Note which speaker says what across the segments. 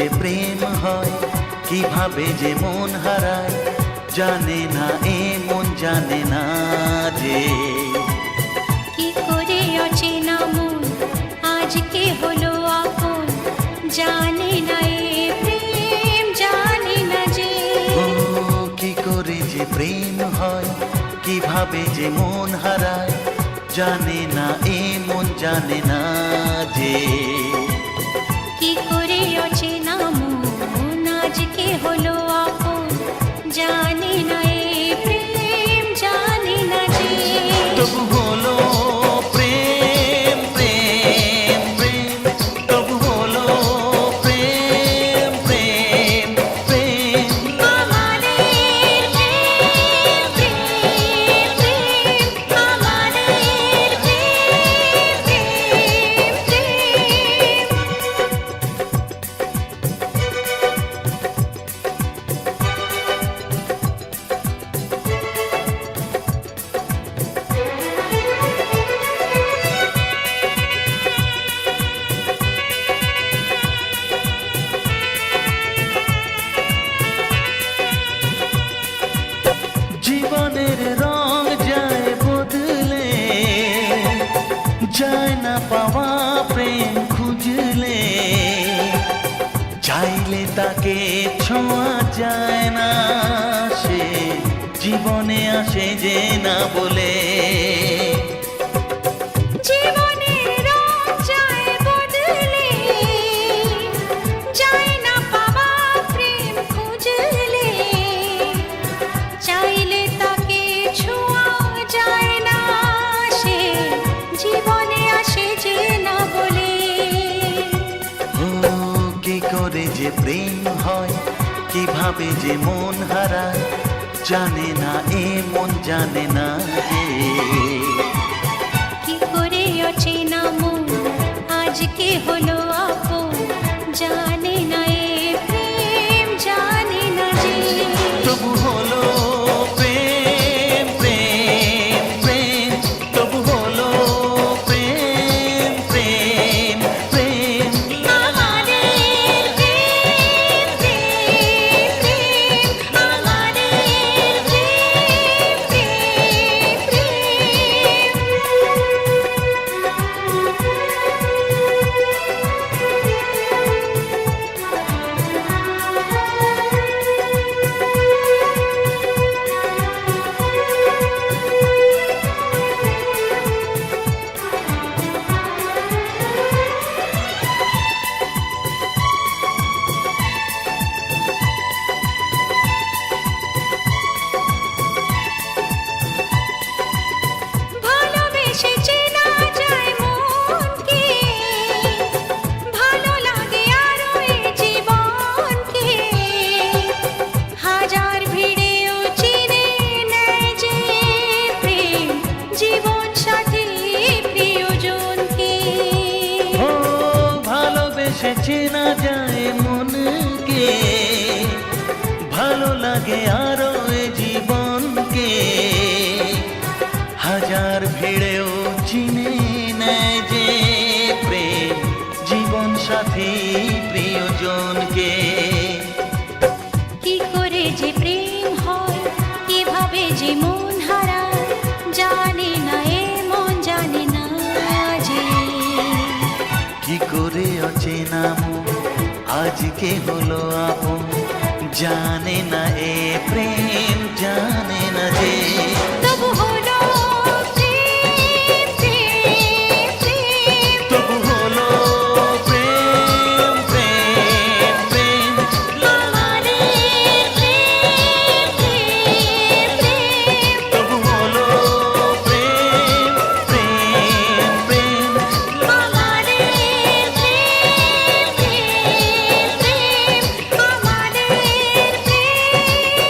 Speaker 1: যে প্রেম হয়, কিভাবে যে মন হারায়, জানে না এ মন জানে না যে।
Speaker 2: কি করে অচেনা মন আজকে হলো আপন, জানে না এ প্রেম জানে না যে।
Speaker 1: ও কি করে যে প্রেম হয়, কিভাবে যে মন হারায়, জানে না এ মন জানে না যে।
Speaker 2: কি করে অচেনা মন আজকে হলো আপন, জানে না এ প্রেম জানে না যে।
Speaker 1: তবু হলো প্রেম প্রেম প্রেম, তবু হলো প্রেম প্রেম প্রেম।
Speaker 2: আমাদের প্রেম প্রেম প্রেম, আমাদের প্রেম প্রেম প্রেম।
Speaker 1: জীবনের রং যায় বদলে, যায় না পাওয়া প্রেম খুঁজলে, চাইলে তাকে ছোঁয়া যায় না, সে জীবনে আসে যে না বলে।
Speaker 2: জীবনের রং যায় বদলে, যায় না পাওয়া প্রেম খুঁজলে, চাইলে তাকে ছোঁয়া যায় না, সে জীবনে আসে যে না বলে।
Speaker 1: ও কি করে যে প্রেম হয়, কিভাবে যে মন হারায়, জানে না এ মন জানে না যে।
Speaker 2: কি করে অচেনা মন আজকে হলো আপন, জানে না এ প্রেম জানে না যে।
Speaker 1: তবু হলো প্রেম প্রেম প্রেম, তবু হলো প্রেম প্রেম প্রেম।
Speaker 2: আমাদের প্রেম প্রেম প্রেম, আমাদের প্রেম প্রেম ভালোবেসে চেনা যায় মনকে, ভালো লাগে আরো এ জীবনকে, হাজার ভিড়েও চিনে নেয় যে প্রেম জীবন সাথী প্রিয়জনকে।
Speaker 1: ও ভালোবেসে চেনা যায় মনকে, ভালো লাগে আরো এ জীবনকে, হাজার ভিড়েও চিনে নেয় যে প্রেম জীবন সাথী প্রিয়জনকে।
Speaker 2: কি করে যে প্রেম হয়, কিভাবে যে মন হারায়, জানে না এ মন জানে না যে।
Speaker 1: কি করে অচেনা মন আজকে হলো আপন, জানে না এ প্রেম জানে না যে।
Speaker 2: তবু হলো প্রেম প্রেম প্রেম,
Speaker 1: তবু হলো প্রেম প্রেম প্রেম।
Speaker 2: আমাদের প্রেম প্রেম প্রেম।
Speaker 1: তবু হলো প্রেম প্রেম প্রেম।
Speaker 2: আমাদের প্রেম প্রেম প্রেম, আমাদের প্রেম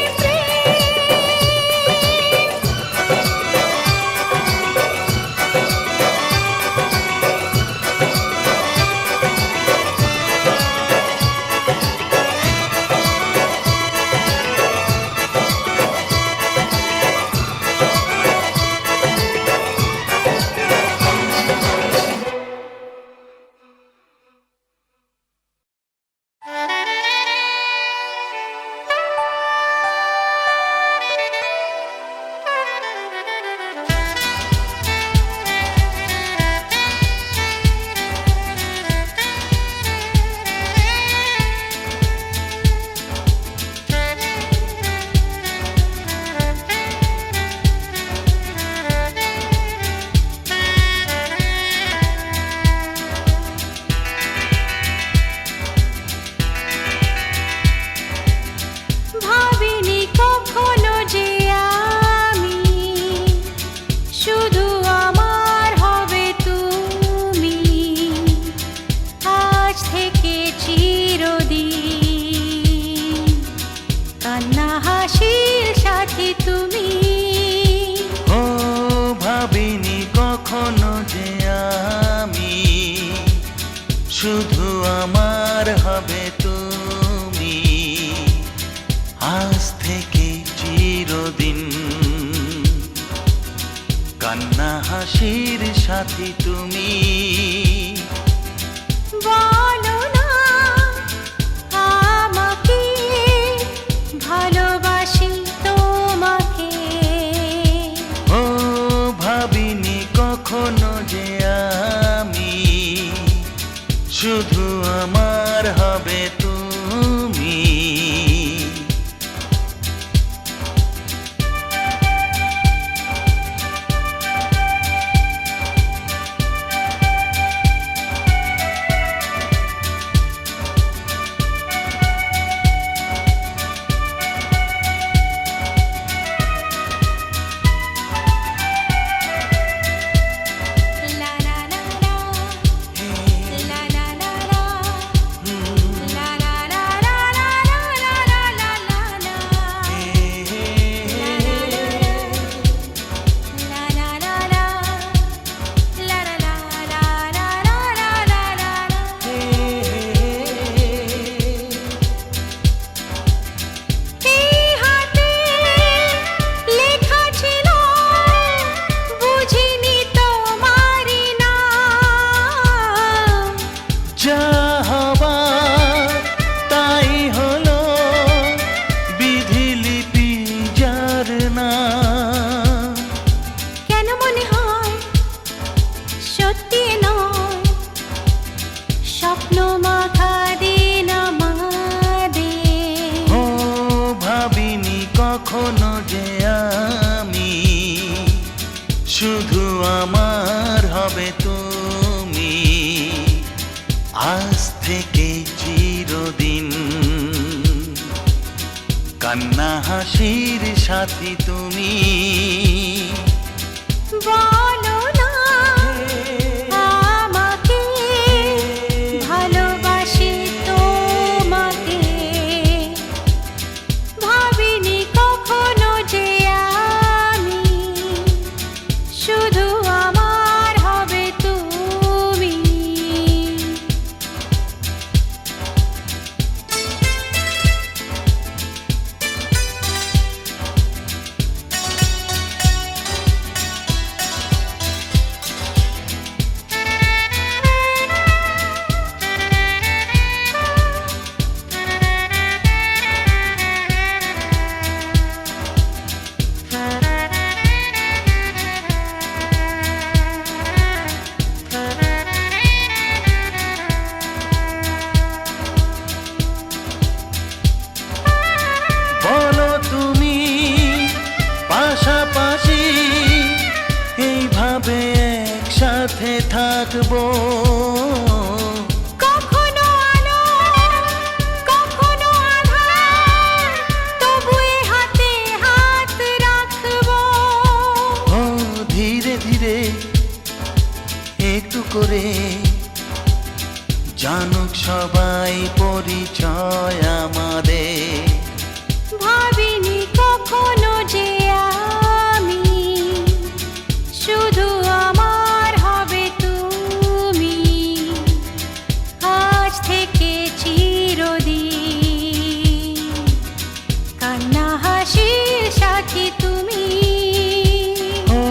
Speaker 1: শুধু আমার হবে তুমি, আজ থেকে চিরদিন। কান্না হাসির সাথী তুমি,
Speaker 2: বলো না আমাকে ভালোবাসি তোমাকে।
Speaker 1: ও ভাবিনি কখনো যে আমি, শুধু আমার হবে তুমি।
Speaker 2: লা লা লা লা, লা লা লা লা, লা লা লা লা লা লা লা লা লা। La la la la, la la la la la la la la la. এই হাতে লেখা ছিল, বুঝিনি তোমারই নাম।
Speaker 1: যা হবার তাই হলো, বিধি লিপি যার নাম।
Speaker 2: কেন মনে হয় সত্যি নয়, স্বপ্ন মাখা দিন আমাদের।
Speaker 1: ও ভাবিনি কখনো যে আমি, শুধু আমার হবে তুমি, আজ থেকে চিরদিন। কান্না হাসির সাথী তুমি,
Speaker 2: বলো না আমাকে ভালোবাসি তোমাকে। ভাবিনি কখনো যে আমি, শুধু আমার হবে তুমি।
Speaker 1: বলো তুমি পাশাপাশি, এইভাবে একসাথে থাকবো।
Speaker 2: কখনো আলো, কখনো আঁধার, তবু এ হাতে হাত রাখবো।
Speaker 1: ও ধীরে ধীরে একটু করে জানুক সবাই পরিচয় আমাদের।
Speaker 2: ভাবিনি কখনো যে আমি, শুধু আমার হবে তুমি, আজ থেকে চিরদিন। কান্না হাসির সাথী তুমি,
Speaker 1: ও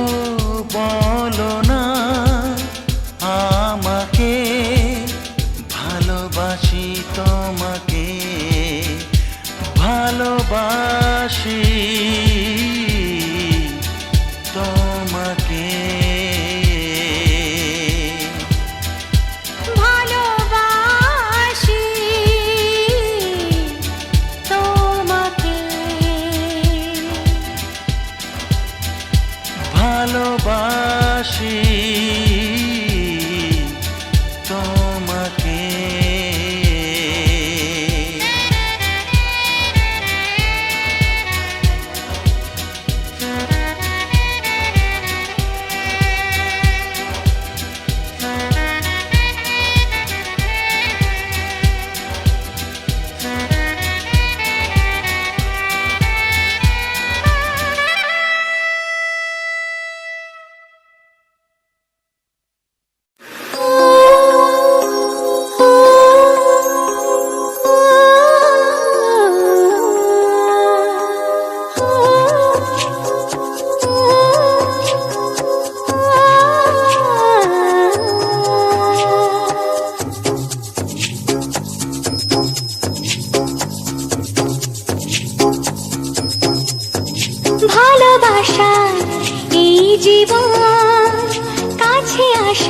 Speaker 1: বলো না আমাকে ভালোবাসি তোমাকে, ভালোবাসি।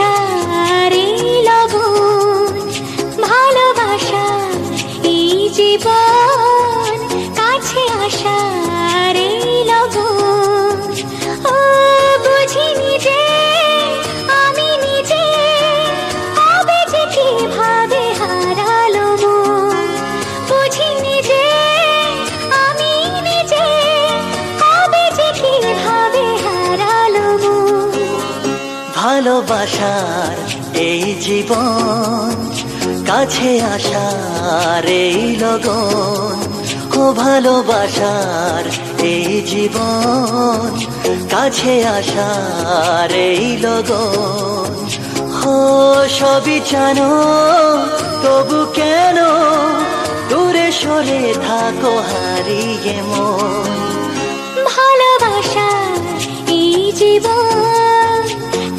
Speaker 2: আশার এই লগন, ভালোবাসা এই জীবন, কাছে আশার এই লগন। ও বুঝিনি যে আমি নিজে কবে যে কিভাবে হারালো মন, বুঝিনি যে আমি নিজে কবে যে কিভাবে হারালো মন।
Speaker 3: ভালোবাসার এই জীবন, কাছে আসার এই লগন। ও ভালোবাসার এই জীবন, কাছে আসার এই লগন। ও সবই জানো তবু কেন দূরে সরে থাকো হারিয়ে মন।
Speaker 2: ভালোবাসার এই জীবন,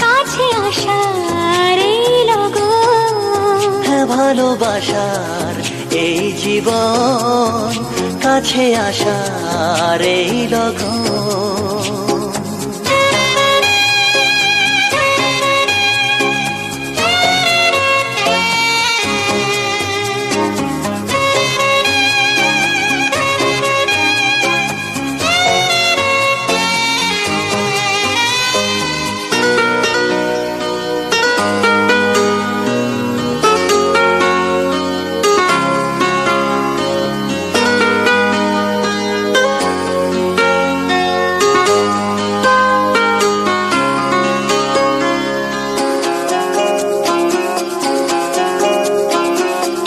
Speaker 2: কাছে আসার এই লগন।
Speaker 3: হ্যাঁ ভালোবাসার এই জীবন, কাছে আসার এই লগন।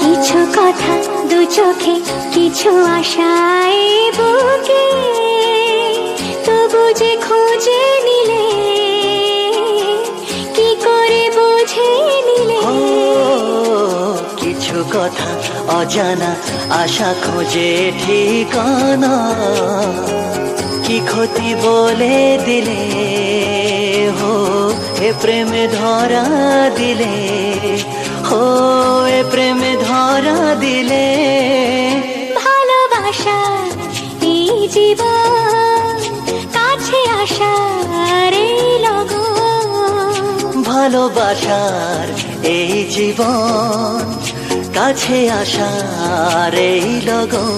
Speaker 2: কিছু কথা দু চোখে, কিছু আশায় বুকে, তবু যে খুঁজে নিলে, কি করে বুঝে নিলে।
Speaker 3: ও কিছু কথা অজানা, আশা খোঁজে ঠিকানা। কি ক্ষতি বলে দিলে, হো এ প্রেমে ধরা দিলে, হো এ প্রেমে ধরা দিলে।
Speaker 2: ভালোবাসা এই জীবন, কাছে আসার এই লগন।
Speaker 3: ভালোবাসার এই জীবন, কাছে আসার এই লগন।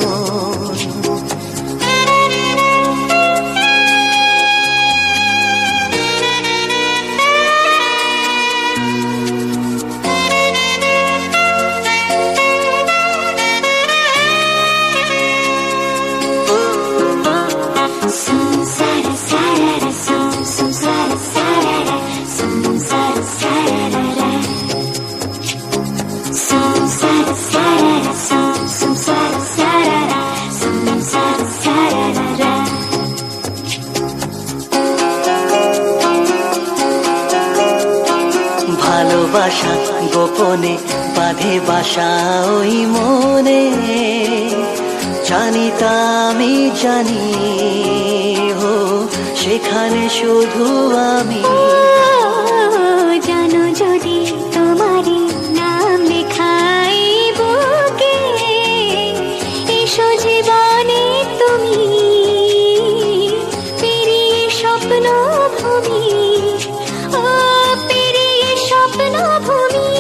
Speaker 2: Sum sarara, sum sum sarara, sum sarara. Sum sarara, sum sarara, sum sarara.
Speaker 3: ভালোবাসা গোপনে বাঁধে বাসা ওই মনে। জানি তা আমি জানি, হো সেখানে শুধু আমি।
Speaker 2: জানো যদি তোমারই নাম লেখাই বুকে, এসো জীবনে তুমি পেরিয়ে স্বপ্ন ভূমি। ও পেরিয়ে স্বপ্ন ভূমি।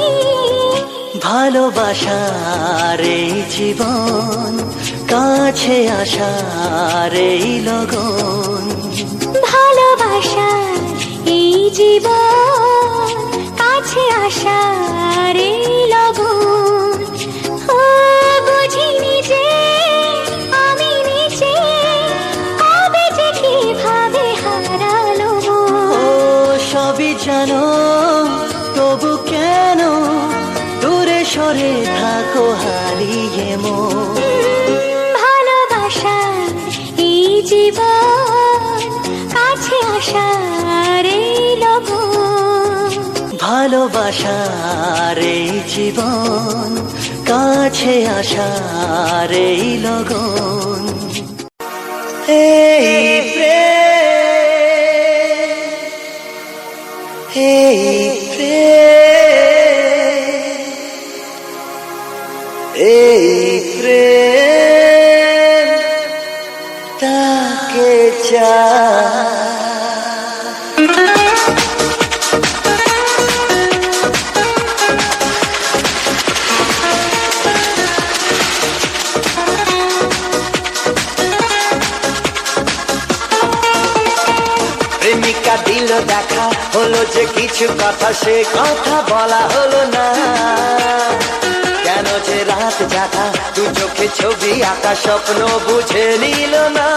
Speaker 3: ভালোবাসার এই জীবন, কাছে আসার এই লগন।
Speaker 2: ভালোবাসার এই জীবন, কাছে আসার এই লগন। ও বুঝিনি যে আমি নিজে কবে যে কিভাবে হারালো মন।
Speaker 3: ও সবই জানো তবু কেন দূরে সরে থাকো হারিয়ে মন।
Speaker 2: ভালোবাসার এই জীবন, কাছে আসার এই লগন।
Speaker 3: ভালোবাসার এই জীবন, কাছে আসার এই লগন। এই প্রেম, এই প্রেম, এই প্রেম তাকে চায়। হলো যে কিছু কথা সে কথা বলা হলো না কেন যে রাত জাগা দু চোখে ছবি আঁকা স্বপ্ন বুঝে নিল না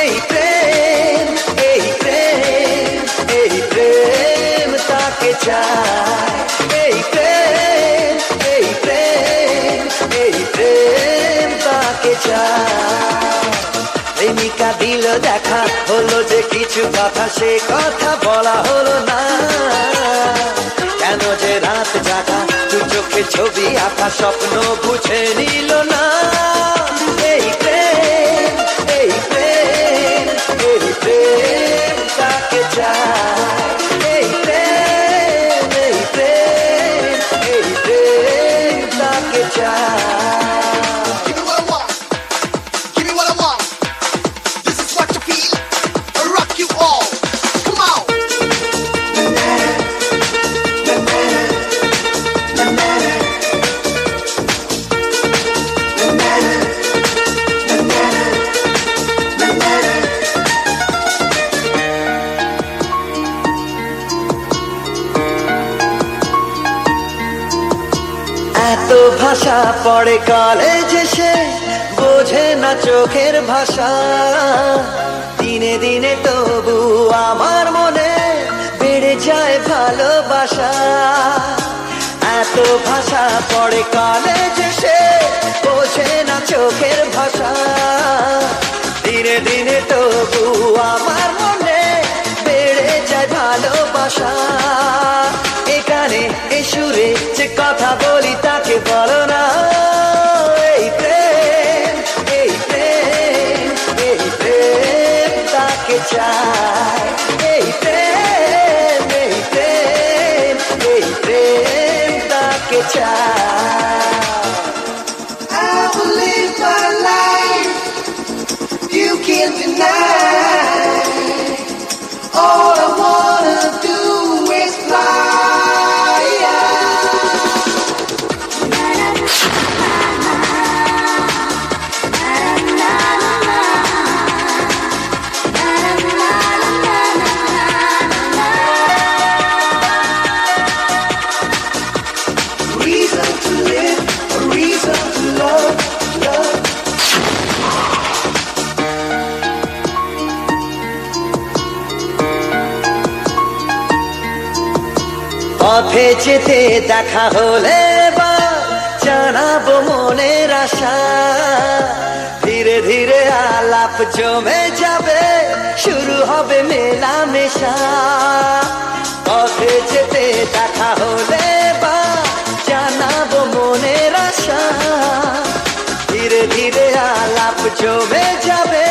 Speaker 3: এই প্রেম এই প্রেম এই প্রেম তাকে চায় এই প্রেম এই প্রেম এই প্রেম তাকে চায় প্রেমিকা দিল দেখা হলো যে কিছু কথা সে কথা বলা হলো না কেন যে রাত জাগা দু চোখে ছবি আঁকা স্বপ্ন বুঝে নিল না এই প্রেম এই প্রেম এই প্রেম তাকে চায় এই প্রেম এই প্রেম এই প্রেম তাকে চায়
Speaker 4: Give me what I want. Give me what I want. This is what you feel. I rock you all. Come on.
Speaker 3: এত ভাষা পড়ে কলেজে সে বোঝে না চোখের ভাষা দিনে দিনে তবু আমার মনে বেড়ে যায় ভালোবাসা এত ভাষা পড়ে কলেজে সে বোঝে না চোখের ভাষা দিনে দিনে তবু আমার মনে বেড়ে যায় ভালোবাসা এখানে এ সুরে যে কথা বলি তাকে বলো না এই প্রেম এই প্রেম এই প্রেম তাকে চায় এই প্রেম এই প্রেম এই প্রেম তাকে চায়
Speaker 4: I will live my life. You can't deny. All I wanna do is fly. Reason to live, a reason to love, love.
Speaker 3: পথে যেতে দেখা হলে বা জানাবো মনের আশা ধীরে ধীরে আলাপ জমে যাবে শুরু হবে মেলামেশা পথে যেতে দেখা হলে বা জানাবো মনের আশা ধীরে ধীরে আলাপ জমে যাবে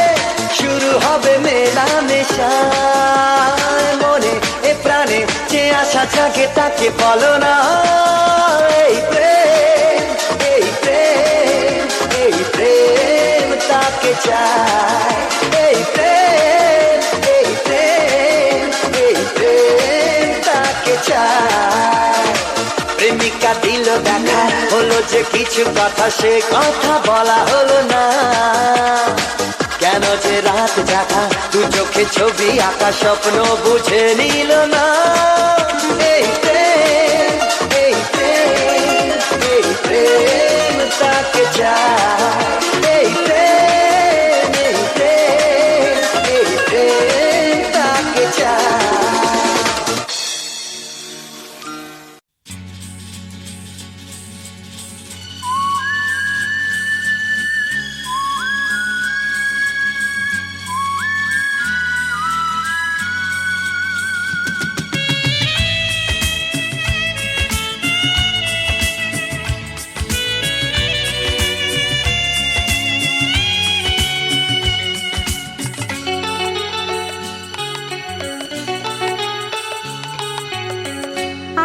Speaker 3: শুরু হবে মেলামেশা মনে এ প্রাণে যে আশা জাগে তাকে বলো না এই প্রেম এই প্রেম এই প্রেম তাকে চায় এই প্রেম এই প্রেম এই প্রেম তাকে চায় প্রেমিকা দিল দেখা হলো যে কিছু কথা সে কথা বলা হলো না কেন যে রাত জাগা দু চোখে ছবি আঁকা স্বপ্ন বুঝে নিল না এই প্রেম এই প্রেম এই প্রেম তাকে চায় এই প্রেম এই প্রেম এই প্রেম তাকে চায়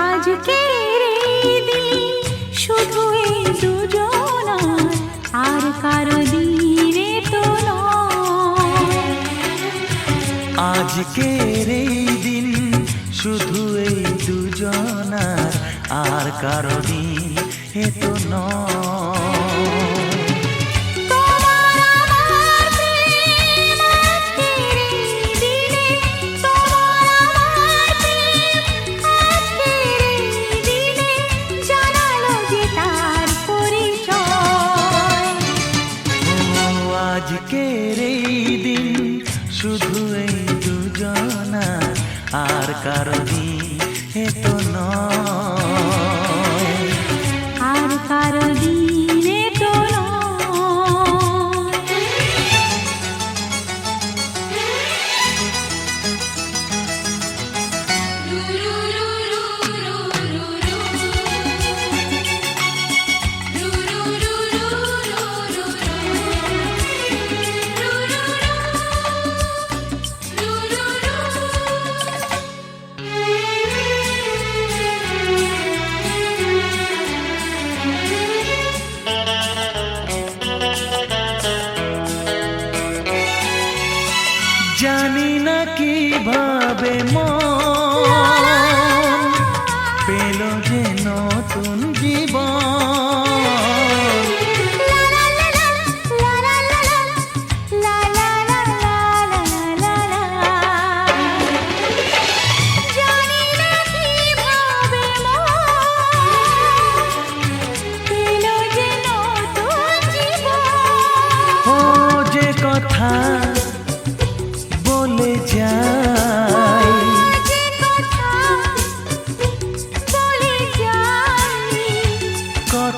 Speaker 2: আজকের এই দিন শুধু এই দুজনার আর কারো দিনে তো নয়
Speaker 1: আজকের এই দিন শুধু এই দুজনার আর কারো দিন এ তো নয়
Speaker 2: তোমার আমার প্রেম আজকের এই দিনে তোমার আমার প্রেম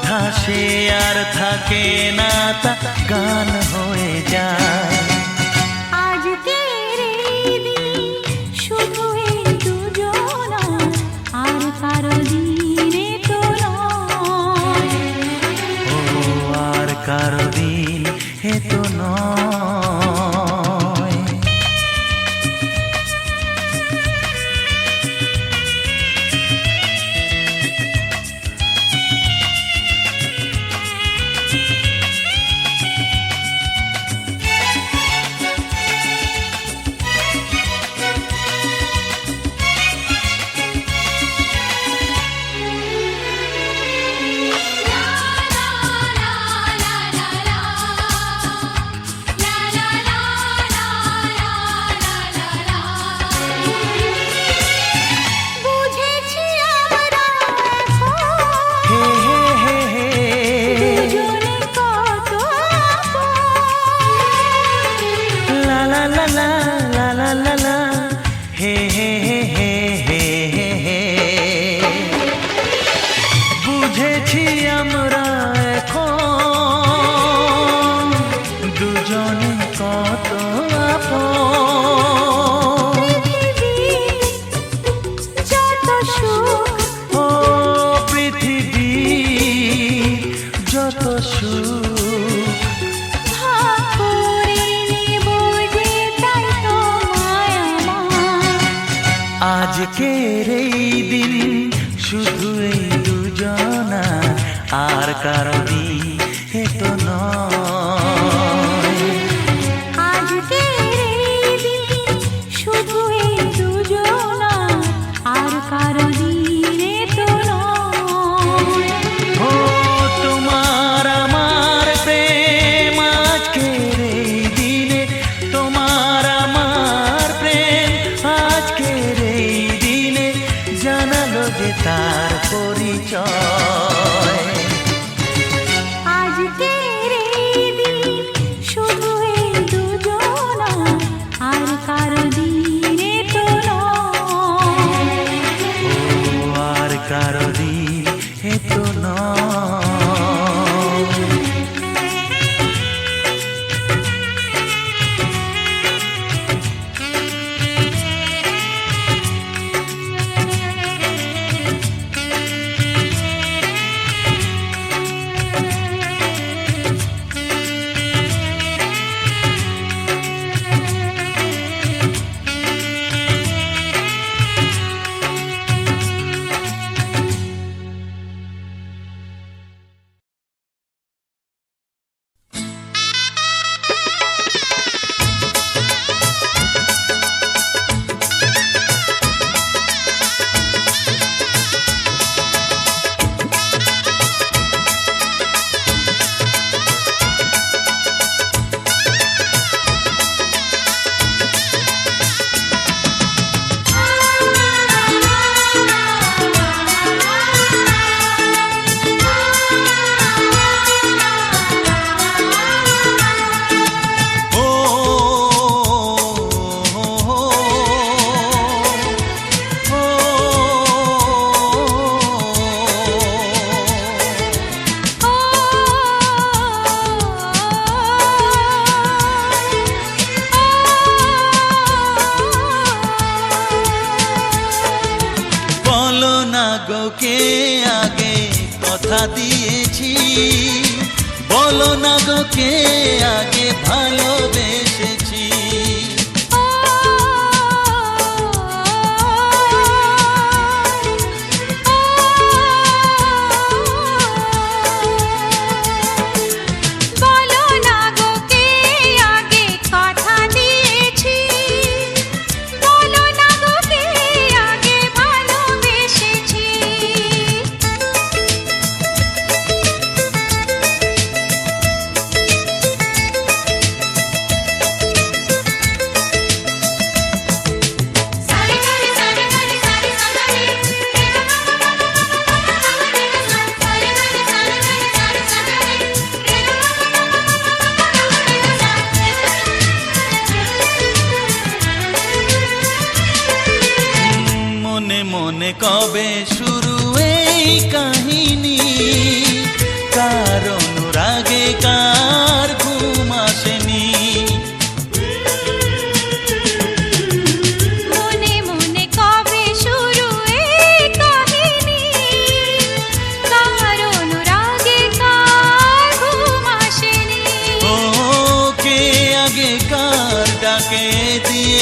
Speaker 1: কথা সে আর থাকে না, তা গান হয়ে যায়।
Speaker 2: আজকের এই দিন শুধু এই দুজনা, আর কারো দিনে তো নয়।
Speaker 1: ও আর কারো দিন এ তো নয়।
Speaker 2: বুঝেছি আমরা
Speaker 1: হে
Speaker 2: এখন
Speaker 1: হে হে হে
Speaker 2: দুজনে কত আপন।
Speaker 1: লা লা লা লা লা লা লা লা হে হে হে হে হে হে হে। বুঝেছি আমরা এখন দুজনে কত আপন।
Speaker 2: যত সুখ
Speaker 1: ও পৃথিবী যত সুখ
Speaker 2: ভাগ করে নেব যে, তাই তো মায়া আমার।
Speaker 1: আজকের এই দিন শুধু এই দুজনা, আর কারো দিন এ তো নয়।
Speaker 2: আজকের এই দিন শুধু এই দুজনা, আর কারো দিনে তো নয়।
Speaker 1: ও তোমার আমার প্রেম আজকের এই দিনে, তোমার আমার প্রেম আজকের এই দিনে জানালো যে তার পরিচয়।
Speaker 2: আজকের এই দিন শুধু এই দুজনা, আর কারো দিনে তো নয়।
Speaker 1: ও আর কারো দিন এ তো নয়। গো কে আগে কথা দিয়েছি, বলো না গো কে আগে ভালোবেসেছি।
Speaker 2: বলো না গো কে আগে কথা দিয়েছি, বলো না গো কে আগে ভালোবেসেছি।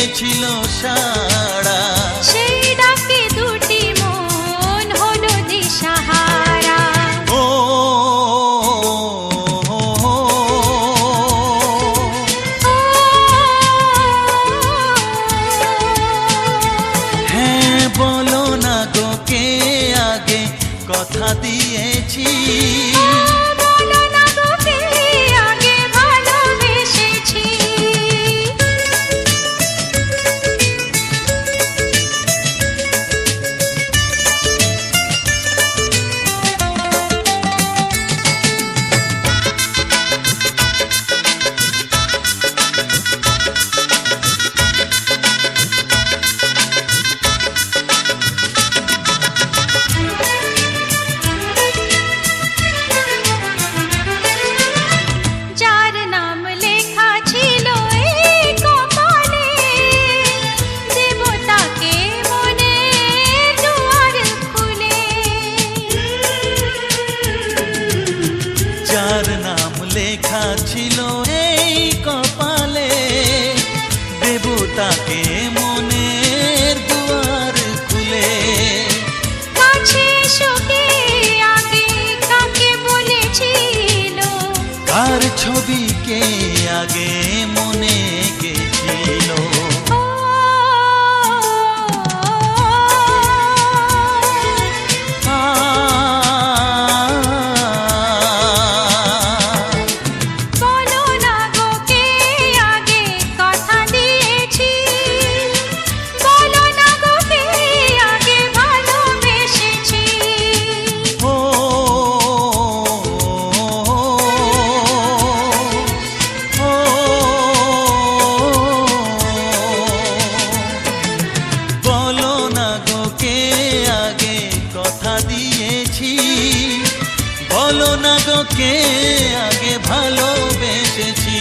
Speaker 1: দিয়েছিল সাড়া,
Speaker 2: সেই ডাকে দুটি মন হলো দিশাহারা।
Speaker 1: ও হ্যাঁ বলো না গো কে আগে কথা দিয়েছি,
Speaker 2: বলো না গো কে আগে ভালোবেসেছি। যার নাম লেখা ছিল এই কপালে, দেব তাকে মনে দুয়ার খুলে।
Speaker 1: যার নাম লেখা ছিল এই কপালে, দেব তাকে মনের দুয়ার খুলে।
Speaker 2: কাছে এসো কে আগে কাকে বলেছিল,
Speaker 1: কার ছবিকে আগে মনে গেছিল,
Speaker 2: ও
Speaker 1: আ
Speaker 2: বলো না গো কে আগে কথা দিয়েছি, বলো না গো কে আগে ভালোবেসেছি।
Speaker 1: ও বলো না গো কে আগে কথা দিয়েছি, বলো না গো কে আগে ভালোবেসেছি।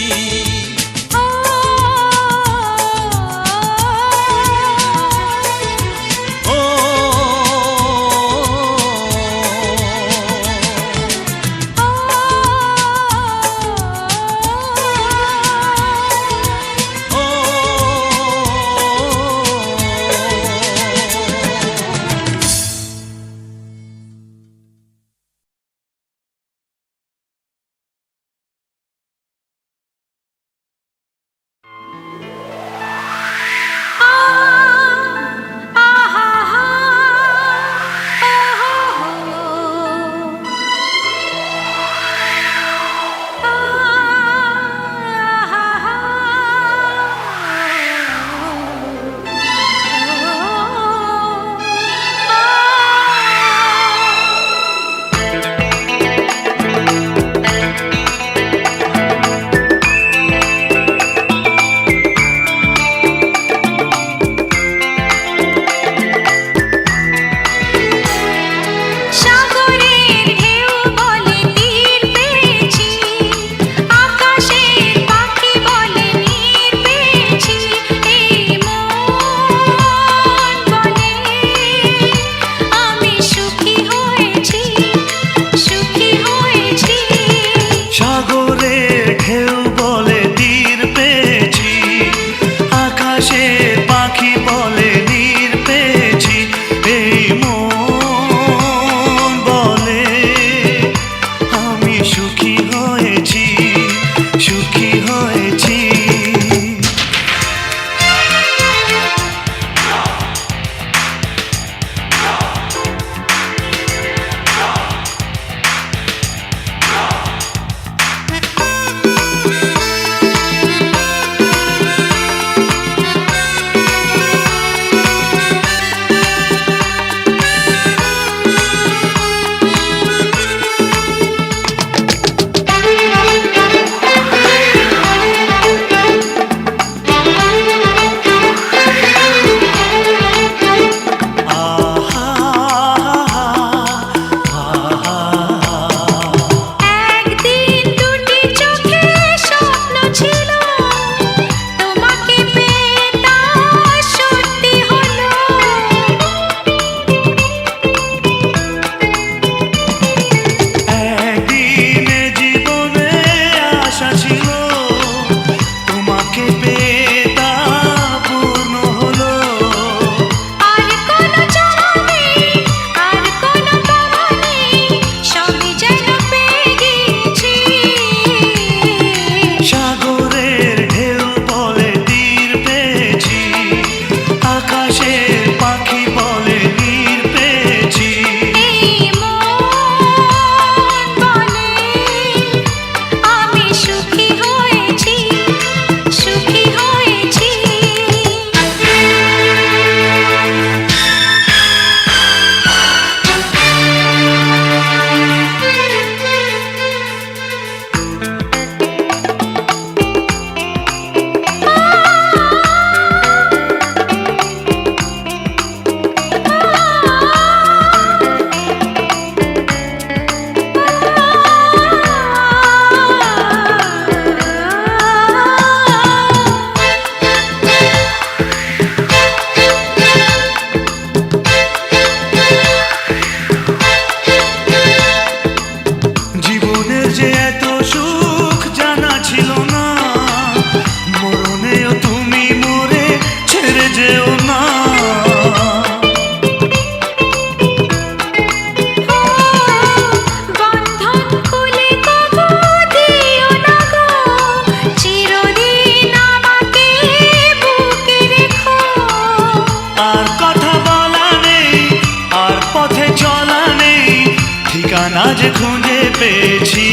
Speaker 5: ঠিকানা যে খুঁজে পেয়েছি।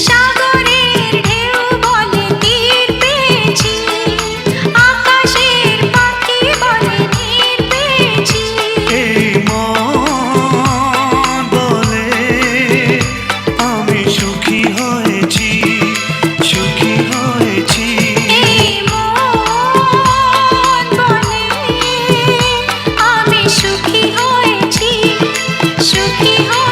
Speaker 2: সাগরের ঢেউ বলে তীর পেয়েছি, আকাশের পাখি বলে নীর পেয়েছি।
Speaker 5: এই মন বলে আমি সুখী হয়েছি, সুখী হয়েছি।
Speaker 2: এই মন বলে আমি সুখী হয়েছি, সুখী হয়েছি।